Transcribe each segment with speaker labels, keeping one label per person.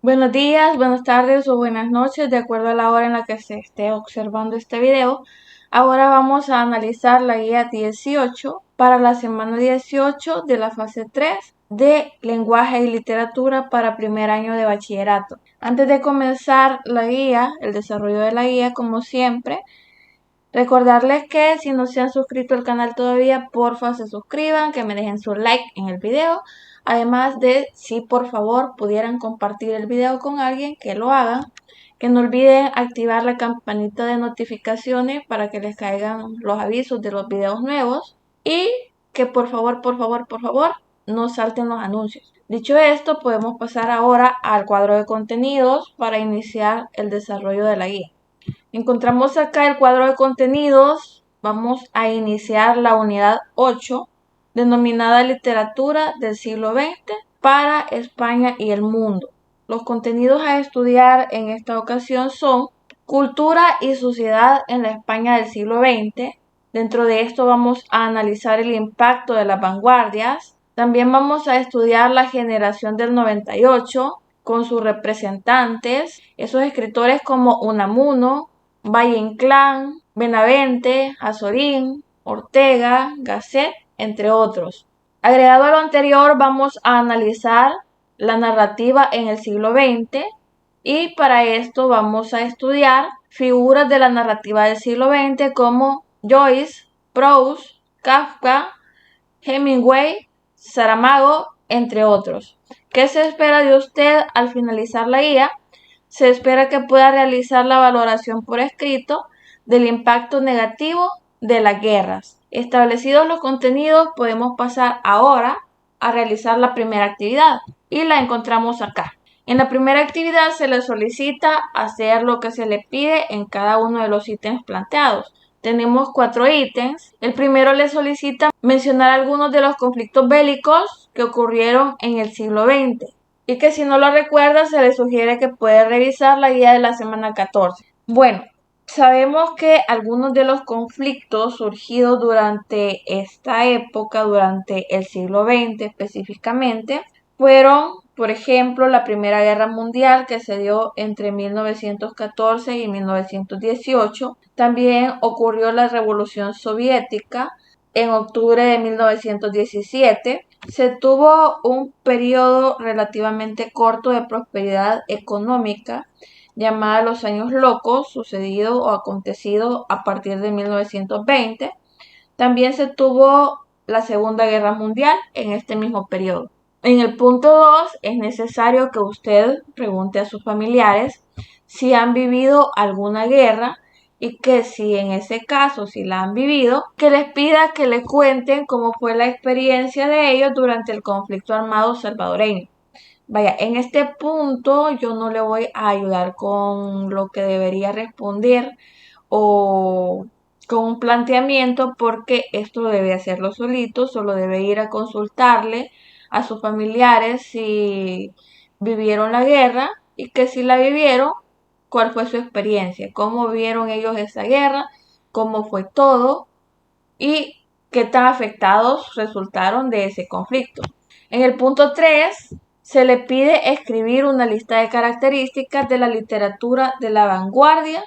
Speaker 1: Buenos días, buenas tardes o buenas noches, de acuerdo a la hora en la que se esté observando este video. Ahora vamos a analizar la guía 18 para la semana 18 de la fase 3 de lenguaje y literatura para primer año de bachillerato. Antes de comenzar la guía, el desarrollo de la guía, como siempre, recordarles que si no se han suscrito al canal todavía, porfa se suscriban, que me dejen su like en el video. Además de, si por favor pudieran compartir el video con alguien, que lo hagan. Que no olviden activar la campanita de notificaciones para que les caigan los avisos de los videos nuevos. Y que por favor, no salten los anuncios. Dicho esto, podemos pasar ahora al cuadro de contenidos para iniciar el desarrollo de la guía. Encontramos acá el cuadro de contenidos. Vamos a iniciar la unidad 8, denominada Literatura del siglo XX para España y el mundo. Los contenidos a estudiar en esta ocasión son Cultura y sociedad en la España del siglo XX. Dentro de esto vamos a analizar el impacto de las vanguardias. También vamos a estudiar la generación del 98 con sus representantes, esos escritores como Unamuno, Valle Inclán, Benavente, Azorín, Ortega, Gasset, entre otros. Agregado a lo anterior, vamos a analizar la narrativa en el siglo XX y para esto vamos a estudiar figuras de la narrativa del siglo XX como Joyce, Proust, Kafka, Hemingway, Saramago, entre otros. ¿Qué se espera de usted al finalizar la guía? Se espera que pueda realizar la valoración por escrito del impacto negativo de las guerras. Establecidos los contenidos, podemos pasar ahora a realizar la primera actividad y la encontramos acá. En la primera actividad se le solicita hacer lo que se le pide en cada uno de los ítems planteados. Tenemos 4 ítems. El primero le solicita mencionar algunos de los conflictos bélicos que ocurrieron en el siglo XX y que si no lo recuerda se le sugiere que puede revisar la guía de la semana 14. Bueno, sabemos que algunos de los conflictos surgidos durante esta época, durante el siglo XX específicamente, fueron, por ejemplo, la Primera Guerra Mundial que se dio entre 1914 y 1918. También ocurrió la Revolución Soviética en octubre de 1917. Se tuvo un periodo relativamente corto de prosperidad económica llamada los años locos, sucedido o acontecido a partir de 1920. También se tuvo la Segunda Guerra Mundial en este mismo periodo. En el punto 2 es necesario que usted pregunte a sus familiares si han vivido alguna guerra y que si en ese caso, si la han vivido, que les pida que le cuenten cómo fue la experiencia de ellos durante el conflicto armado salvadoreño. Vaya, en este punto yo no le voy a ayudar con lo que debería responder o con un planteamiento porque esto debe hacerlo solito, solo debe ir a consultarle a sus familiares si vivieron la guerra y que si la vivieron, cuál fue su experiencia, cómo vieron ellos esa guerra, cómo fue todo y qué tan afectados resultaron de ese conflicto. En el punto 3 se le pide escribir una lista de características de la literatura de la vanguardia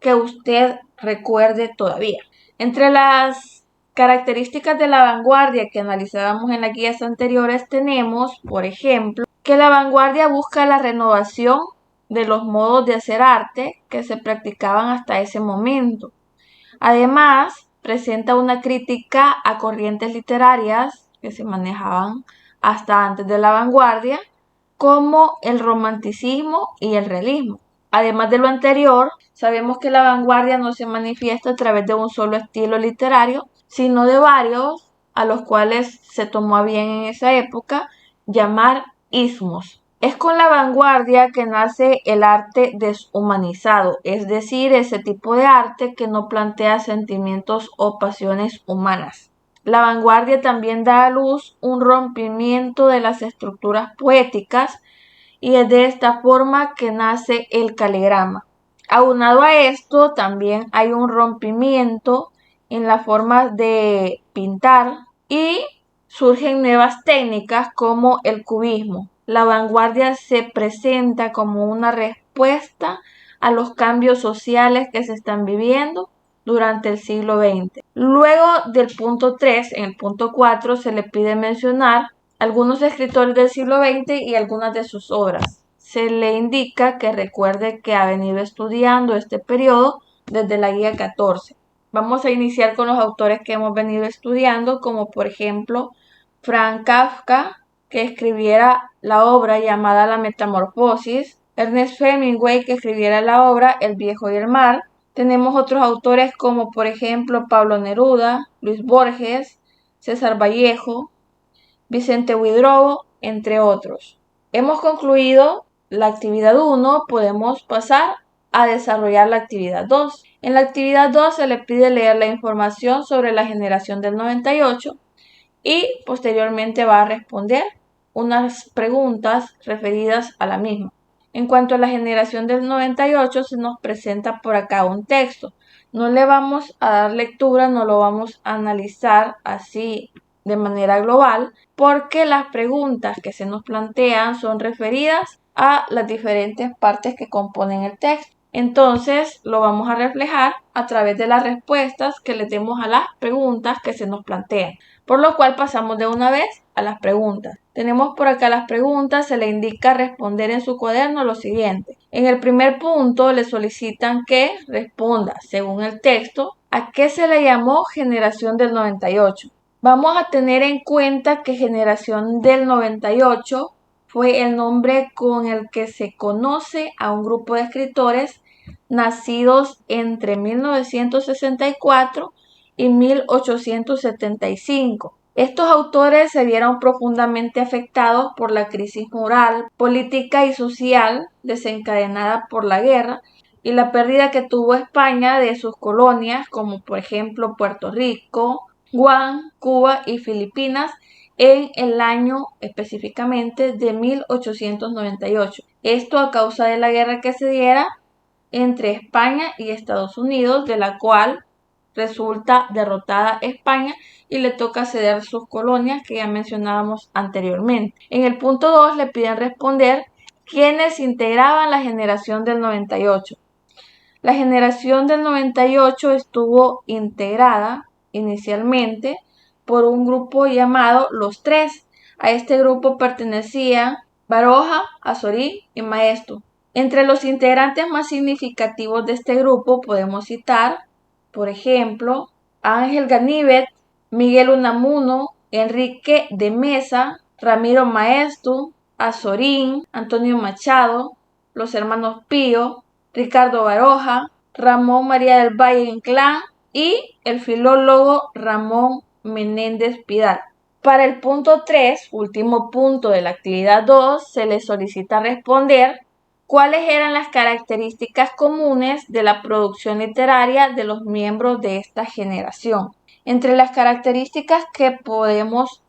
Speaker 1: que usted recuerde todavía. Entre las características de la vanguardia que analizábamos en las guías anteriores tenemos, por ejemplo, que la vanguardia busca la renovación de los modos de hacer arte que se practicaban hasta ese momento. Además, presenta una crítica a corrientes literarias que se manejaban hasta antes de la vanguardia, como el romanticismo y el realismo. Además de lo anterior, sabemos que la vanguardia no se manifiesta a través de un solo estilo literario, sino de varios, a los cuales se tomó a bien en esa época llamar ismos. Es con la vanguardia que nace el arte deshumanizado, es decir, ese tipo de arte que no plantea sentimientos o pasiones humanas. La vanguardia también da a luz un rompimiento de las estructuras poéticas y es de esta forma que nace el caligrama. Aunado a esto, también hay un rompimiento en la forma de pintar y surgen nuevas técnicas como el cubismo. La vanguardia se presenta como una respuesta a los cambios sociales que se están viviendo durante el siglo XX. Luego del punto 3, en el punto 4, se le pide mencionar algunos escritores del siglo XX y algunas de sus obras. Se le indica que recuerde que ha venido estudiando este periodo desde la guía 14. Vamos a iniciar con los autores que hemos venido estudiando, como por ejemplo Franz Kafka, que escribiera la obra llamada La Metamorfosis, Ernest Hemingway, que escribiera la obra El viejo y el mar. Tenemos otros autores como por ejemplo Pablo Neruda, Luis Borges, César Vallejo, Vicente Huidobro, entre otros. Hemos concluido la actividad 1, podemos pasar a desarrollar la actividad 2. En la actividad 2 se le pide leer la información sobre la generación del 98 y posteriormente va a responder unas preguntas referidas a la misma. En cuanto a la generación del 98, se nos presenta por acá un texto. No le vamos a dar lectura, no lo vamos a analizar así de manera global, porque las preguntas que se nos plantean son referidas a las diferentes partes que componen el texto. Entonces lo vamos a reflejar a través de las respuestas que le demos a las preguntas que se nos plantean, por lo cual pasamos de una vez a las preguntas. Tenemos por acá las preguntas, se le indica responder en su cuaderno lo siguiente. En el primer punto le solicitan que responda, según el texto, a qué se le llamó generación del 98. Vamos a tener en cuenta que generación del 98 fue el nombre con el que se conoce a un grupo de escritores nacidos entre 1964 y 1875. Estos autores se vieron profundamente afectados por la crisis moral, política y social desencadenada por la guerra y la pérdida que tuvo España de sus colonias, como por ejemplo Puerto Rico, Guam, Cuba y Filipinas, en el año específicamente de 1898. Esto a causa de la guerra que se diera entre España y Estados Unidos, de la cual resulta derrotada España y le toca ceder sus colonias que ya mencionábamos anteriormente. En el punto 2 le piden responder quiénes integraban la generación del 98. La generación del 98 estuvo integrada inicialmente por un grupo llamado Los Tres. A este grupo pertenecían Baroja, Azorín y Maeztu. Entre los integrantes más significativos de este grupo podemos citar, por ejemplo, Ángel Ganivet, Miguel Unamuno, Enrique de Mesa, Ramiro Maeztu, Azorín, Antonio Machado, los hermanos Pío, Ricardo Baroja, Ramón María del Valle Inclán y el filólogo Ramón Menéndez Pidal. Para el punto 3, último punto de la actividad 2, se le solicita responder cuáles eran las características comunes de la producción literaria de los miembros de esta generación. Entre las características que podemos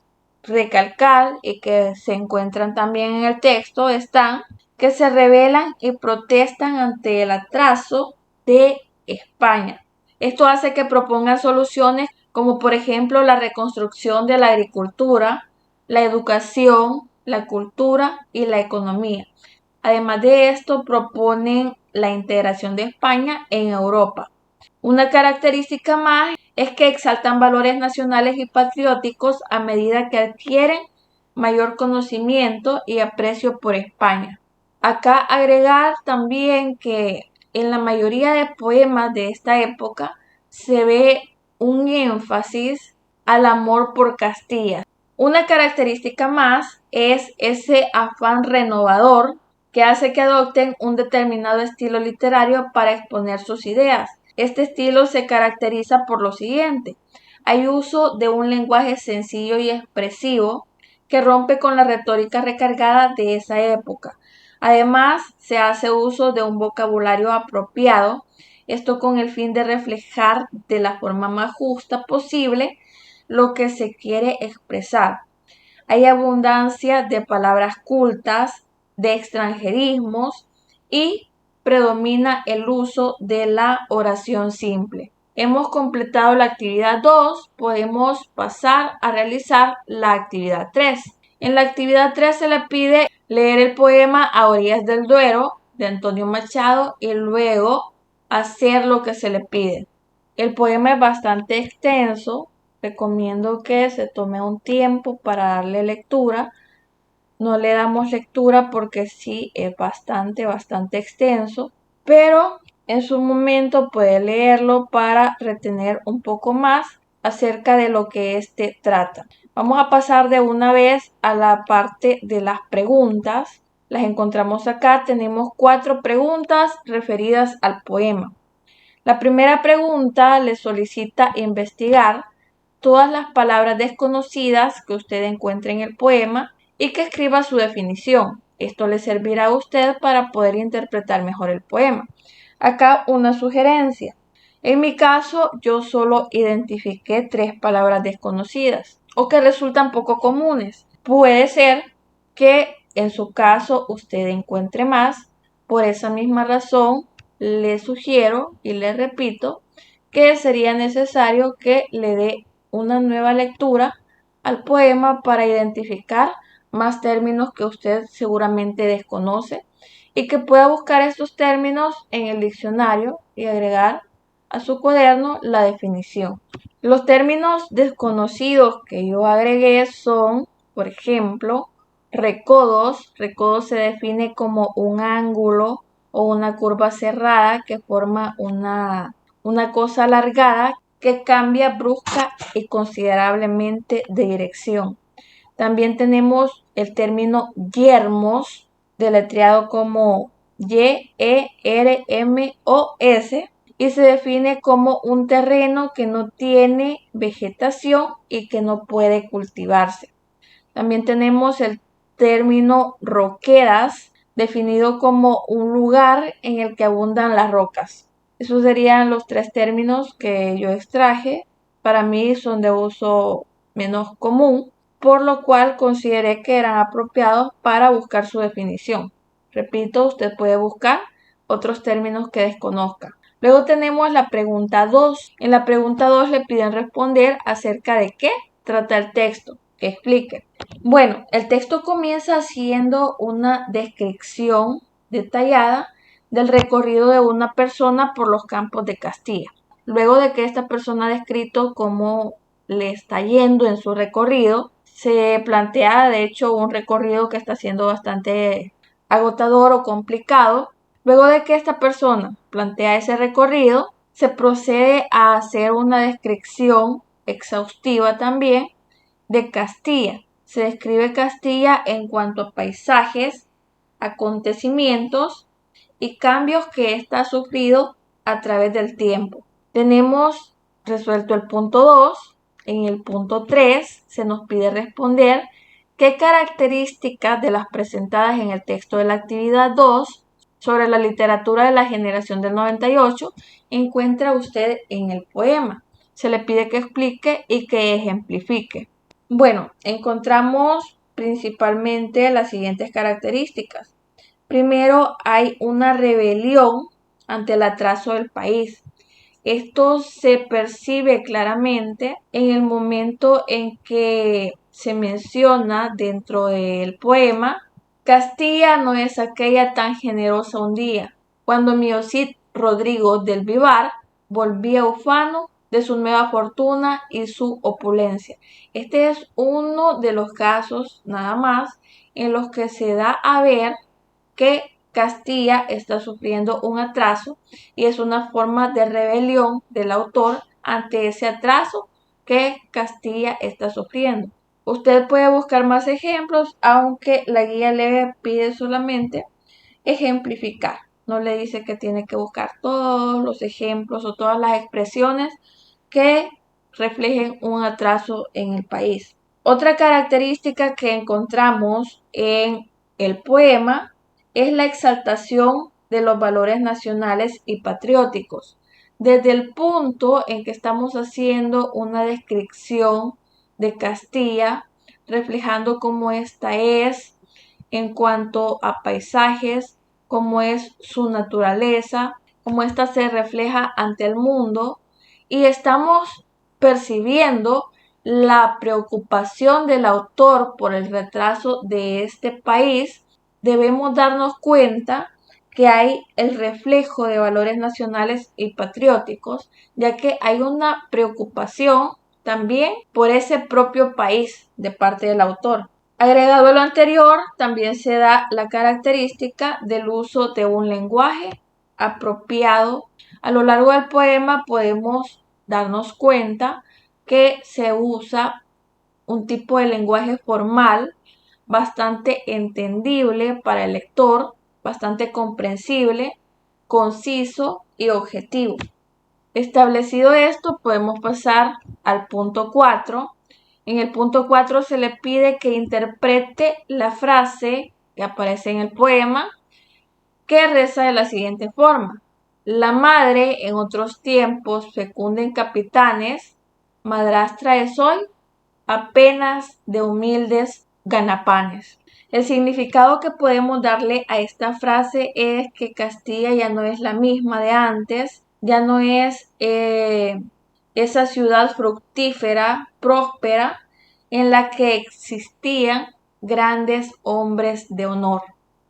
Speaker 1: recalcar y que se encuentran también en el texto están que se rebelan y protestan ante el atraso de España. Esto hace que propongan soluciones como por ejemplo la reconstrucción de la agricultura, la educación, la cultura y la economía. Además de esto, proponen la integración de España en Europa. Una característica más es que exaltan valores nacionales y patrióticos a medida que adquieren mayor conocimiento y aprecio por España. Acá agregar también que en la mayoría de poemas de esta época se ve un énfasis al amor por Castilla. Una característica más es ese afán renovador que hace que adopten un determinado estilo literario para exponer sus ideas. Este estilo se caracteriza por lo siguiente: hay uso de un lenguaje sencillo y expresivo que rompe con la retórica recargada de esa época. Además, se hace uso de un vocabulario apropiado, esto con el fin de reflejar de la forma más justa posible lo que se quiere expresar. Hay abundancia de palabras cultas, de extranjerismos y predomina el uso de la oración simple. Hemos completado la actividad 2, podemos pasar a realizar la actividad 3. En la actividad 3 se le pide leer el poema A orillas del Duero de Antonio Machado y luego hacer lo que se le pide. El poema es bastante extenso, recomiendo que se tome un tiempo para darle lectura. No le damos lectura porque sí es bastante extenso, pero en su momento puede leerlo para retener un poco más acerca de lo que éste trata. Vamos a pasar de una vez a la parte de las preguntas. Las encontramos acá. Tenemos 4 preguntas referidas al poema. La primera pregunta le solicita investigar todas las palabras desconocidas que usted encuentre en el poema y que escriba su definición. Esto le servirá a usted para poder interpretar mejor el poema. Acá una sugerencia. En mi caso, yo solo identifiqué 3 palabras desconocidas o que resultan poco comunes. Puede ser que en su caso usted encuentre más. Por esa misma razón, le sugiero y le repito que sería necesario que le dé una nueva lectura al poema para identificar más términos que usted seguramente desconoce y que pueda buscar estos términos en el diccionario y agregar a su cuaderno la definición. Los términos desconocidos que yo agregué son, por ejemplo, recodos. Recodo se define como un ángulo o una curva cerrada que forma una cosa alargada que cambia brusca y considerablemente de dirección. También tenemos el término yermos, deletreado como Y-E-R-M-O-S, y se define como un terreno que no tiene vegetación y que no puede cultivarse. También tenemos el término roquedas, definido como un lugar en el que abundan las rocas. Esos serían los 3 términos que yo extraje. Para mí son de uso menos común, por lo cual consideré que eran apropiados para buscar su definición. Repito, usted puede buscar otros términos que desconozca. Luego tenemos la pregunta 2. En la pregunta 2 le piden responder acerca de qué trata el texto, que explique. Bueno, el texto comienza haciendo una descripción detallada del recorrido de una persona por los campos de Castilla. Luego de que esta persona ha descrito cómo le está yendo en su recorrido, se plantea de hecho un recorrido que está siendo bastante agotador o complicado. Luego de que esta persona plantea ese recorrido, se procede a hacer una descripción exhaustiva también de Castilla. Se describe Castilla en cuanto a paisajes, acontecimientos y cambios que ésta ha sufrido a través del tiempo. Tenemos resuelto el punto 2. En el punto 3 se nos pide responder qué características de las presentadas en el texto de la actividad 2 sobre la literatura de la generación del 98 encuentra usted en el poema. Se le pide que explique y que ejemplifique. Bueno, encontramos principalmente las siguientes características. Primero, hay una rebelión ante el atraso del país. Esto se percibe claramente en el momento en que se menciona dentro del poema: Castilla no es aquella tan generosa un día, cuando mi Cid Rodrigo del Vivar volvía ufano de su nueva fortuna y su opulencia. Este es uno de los casos nada más en los que se da a ver que Castilla está sufriendo un atraso y es una forma de rebelión del autor ante ese atraso que Castilla está sufriendo. Usted puede buscar más ejemplos, aunque la guía le pide solamente ejemplificar. No le dice que tiene que buscar todos los ejemplos o todas las expresiones que reflejen un atraso en el país. Otra característica que encontramos en el poema es la exaltación de los valores nacionales y patrióticos. Desde el punto en que estamos haciendo una descripción de Castilla, reflejando cómo esta es en cuanto a paisajes, cómo es su naturaleza, cómo ésta se refleja ante el mundo, y estamos percibiendo la preocupación del autor por el retraso de este país debemos darnos cuenta que hay el reflejo de valores nacionales y patrióticos, ya que hay una preocupación también por ese propio país de parte del autor. Agregado a lo anterior, también se da la característica del uso de un lenguaje apropiado. A lo largo del poema podemos darnos cuenta que se usa un tipo de lenguaje formal bastante entendible para el lector, bastante comprensible, conciso y objetivo. Establecido esto, podemos pasar al punto 4. En el punto 4 se le pide que interprete la frase que aparece en el poema, que reza de la siguiente forma: la madre en otros tiempos fecunda en capitanes, madrastra es hoy apenas de humildes ganapanes. El significado que podemos darle a esta frase es que Castilla ya no es la misma de antes, ya no es esa ciudad fructífera, próspera, en la que existían grandes hombres de honor.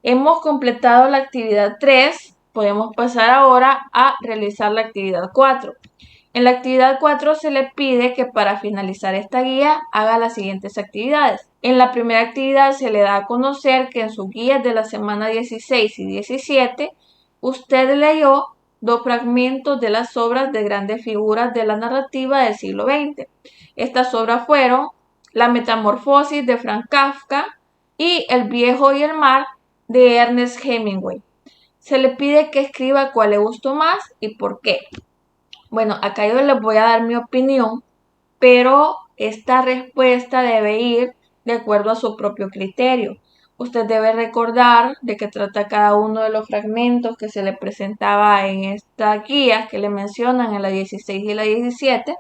Speaker 1: Hemos completado la actividad 3, podemos pasar ahora a realizar la actividad 4. En la actividad 4 se le pide que para finalizar esta guía haga las siguientes actividades. En la primera actividad se le da a conocer que en sus guías de la semana 16 y 17 usted leyó 2 fragmentos de las obras de grandes figuras de la narrativa del siglo XX. Estas obras fueron La Metamorfosis de Franz Kafka y El Viejo y el Mar de Ernest Hemingway. Se le pide que escriba cuál le gustó más y por qué. Bueno, acá yo les voy a dar mi opinión, pero esta respuesta debe ir de acuerdo a su propio criterio. Usted debe recordar de qué trata cada uno de los fragmentos que se le presentaba en esta guía que le mencionan en la 16 y la 17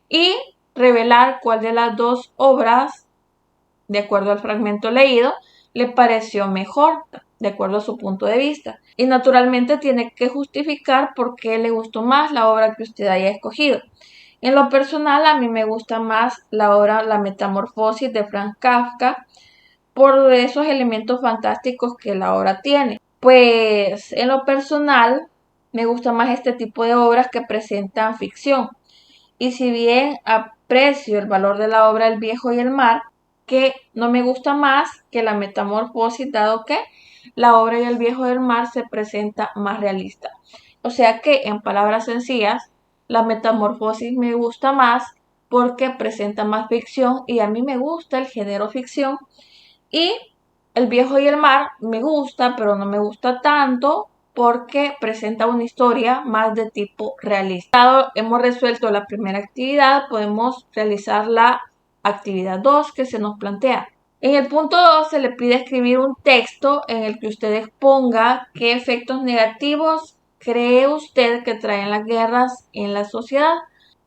Speaker 1: y revelar cuál de las dos obras, de acuerdo al fragmento leído, le pareció mejor, de acuerdo a su punto de vista. Y naturalmente tiene que justificar por qué le gustó más la obra que usted haya escogido. En lo personal, a mí me gusta más la obra La Metamorfosis de Franz Kafka por esos elementos fantásticos que la obra tiene. Pues en lo personal, me gusta más este tipo de obras que presentan ficción. Y si bien aprecio el valor de la obra El Viejo y el Mar, que no me gusta más que La Metamorfosis, dado que la obra y El Viejo y el Mar se presenta más realista. O sea que, en palabras sencillas, La Metamorfosis me gusta más porque presenta más ficción y a mí me gusta el género ficción. Y El Viejo y el Mar me gusta, pero no me gusta tanto porque presenta una historia más de tipo realista. Hemos resuelto la primera actividad, podemos realizar la actividad 2 que se nos plantea. En el punto 2 se le pide escribir un texto en el que usted exponga qué efectos negativos cree usted que traen las guerras en la sociedad,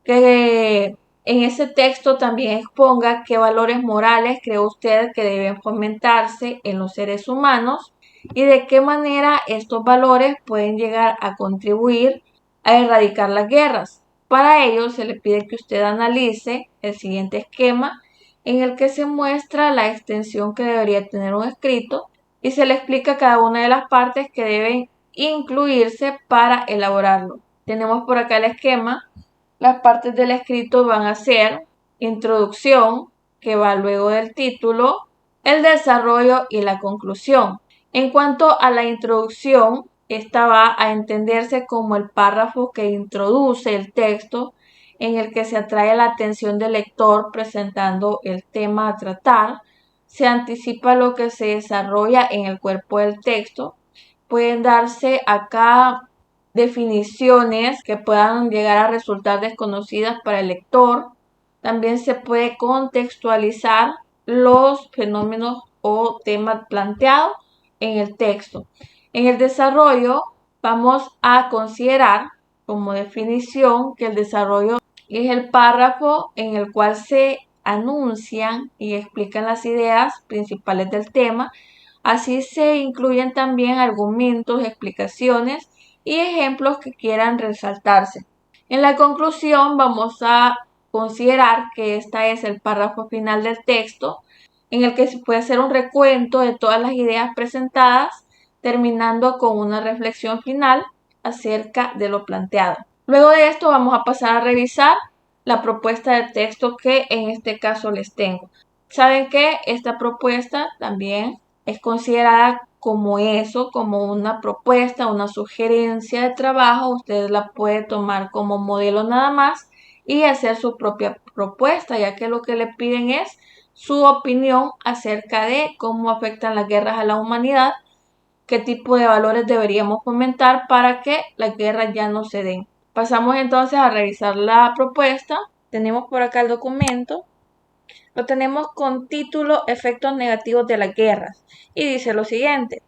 Speaker 1: que en ese texto también exponga qué valores morales cree usted que deben fomentarse en los seres humanos y de qué manera estos valores pueden llegar a contribuir a erradicar las guerras. Para ello se le pide que usted analice el siguiente esquema en el que se muestra la extensión que debería tener un escrito y se le explica cada una de las partes que deben incluirse para elaborarlo. Tenemos por acá el esquema. Las partes del escrito van a ser introducción, que va luego del título, el desarrollo y la conclusión. En cuanto a la introducción, esta va a entenderse como el párrafo que introduce el texto en el que se atrae la atención del lector presentando el tema a tratar. Se anticipa lo que se desarrolla en el cuerpo del texto. Pueden darse acá definiciones que puedan llegar a resultar desconocidas para el lector. También se puede contextualizar los fenómenos o temas planteados en el texto. En el desarrollo vamos a considerar como definición que el desarrollo es el párrafo en el cual se anuncian y explican las ideas principales del tema. Así se incluyen también argumentos, explicaciones y ejemplos que quieran resaltarse. En la conclusión vamos a considerar que este es el párrafo final del texto en el que se puede hacer un recuento de todas las ideas presentadas, terminando con una reflexión final acerca de lo planteado. Luego de esto vamos a pasar a revisar la propuesta de texto que en este caso les tengo. Saben que esta propuesta también es considerada como eso, como una propuesta, una sugerencia de trabajo. Ustedes la pueden tomar como modelo nada más y hacer su propia propuesta, ya que lo que le piden es su opinión acerca de cómo afectan las guerras a la humanidad, qué tipo de valores deberíamos fomentar para que las guerras ya no se den. Pasamos entonces a revisar la propuesta. Tenemos por acá el documento. Lo tenemos con título Efectos negativos de las guerras y dice lo siguiente.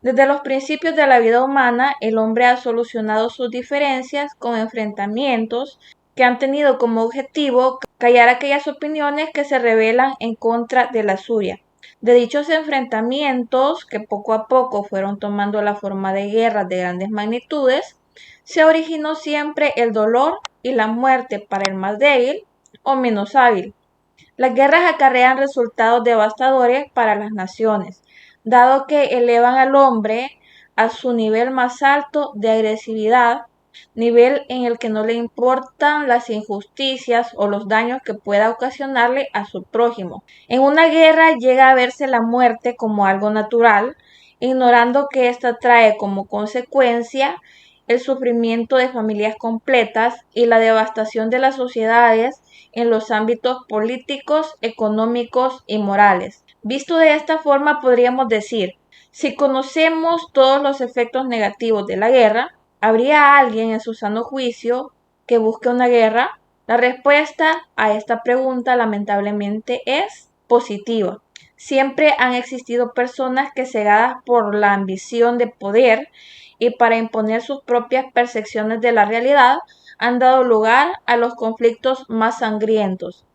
Speaker 1: Desde los principios de la vida humana, el hombre ha solucionado sus diferencias con enfrentamientos que han tenido como objetivo callar aquellas opiniones que se rebelan en contra de la suya. De dichos enfrentamientos, que poco a poco fueron tomando la forma de guerras de grandes magnitudes, se originó siempre el dolor y la muerte para el más débil o menos hábil. Las guerras acarrean resultados devastadores para las naciones, dado que elevan al hombre a su nivel más alto de agresividad, nivel en el que no le importan las injusticias o los daños que pueda ocasionarle a su prójimo. En una guerra llega a verse la muerte como algo natural, ignorando que ésta trae como consecuencia el sufrimiento de familias completas y la devastación de las sociedades en los ámbitos políticos, económicos y morales. Visto de esta forma, podríamos decir, si conocemos todos los efectos negativos de la guerra, ¿habría alguien en su sano juicio que busque una guerra? La respuesta a esta pregunta lamentablemente es positiva. Siempre han existido personas que, cegadas por la ambición de poder y para imponer sus propias percepciones de la realidad, han dado lugar a los conflictos más sangrientos.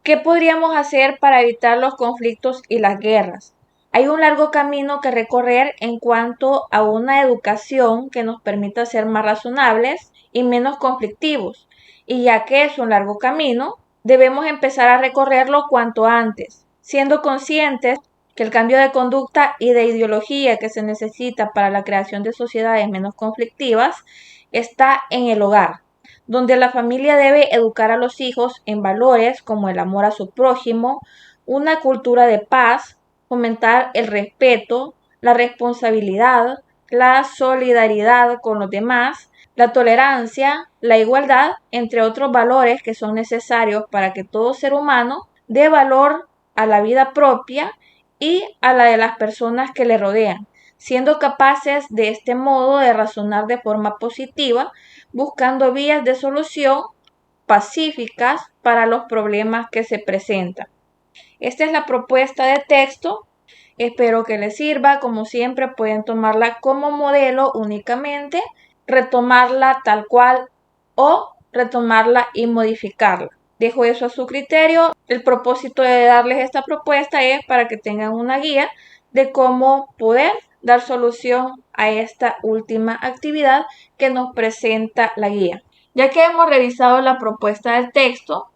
Speaker 1: ¿Qué podríamos hacer para evitar los conflictos y las guerras? Hay un largo camino que recorrer en cuanto a una educación que nos permita ser más razonables y menos conflictivos. Y ya que es un largo camino, debemos empezar a recorrerlo cuanto antes, siendo conscientes que el cambio de conducta y de ideología que se necesita para la creación de sociedades menos conflictivas está en el hogar, donde la familia debe educar a los hijos en valores como el amor a su prójimo, una cultura de paz, fomentar el respeto, la responsabilidad, la solidaridad con los demás, la tolerancia, la igualdad, entre otros valores que son necesarios para que todo ser humano dé valor a la vida propia y a la de las personas que le rodean, siendo capaces de este modo de razonar de forma positiva, buscando vías de solución pacíficas para los problemas que se presentan. Esta es la propuesta de texto. Espero que les sirva. Como siempre, pueden tomarla como modelo únicamente, retomarla tal cual o retomarla y modificarla. Dejo eso a su criterio. El propósito de darles esta propuesta es para que tengan una guía de cómo poder dar solución a esta última actividad que nos presenta la guía. Ya que hemos revisado la propuesta del texto,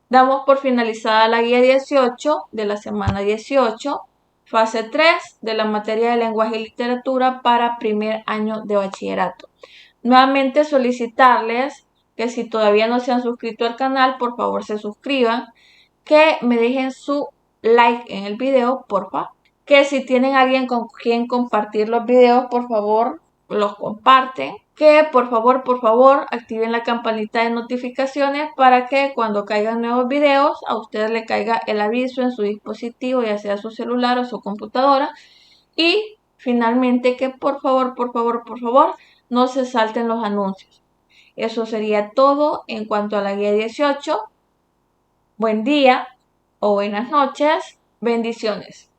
Speaker 1: damos por finalizada la guía 18 de la semana 18, fase 3 de la materia de lenguaje y literatura para primer año de bachillerato. Nuevamente solicitarles que si todavía no se han suscrito al canal, por favor se suscriban, que me dejen su like en el video, porfa, que si tienen alguien con quien compartir los videos, por favor, los comparten, que por favor, activen la campanita de notificaciones para que cuando caigan nuevos videos, a ustedes les caiga el aviso en su dispositivo, ya sea su celular o su computadora, y finalmente que por favor, no se salten los anuncios. Eso sería todo en cuanto a la guía 18. Buen día o buenas noches. Bendiciones.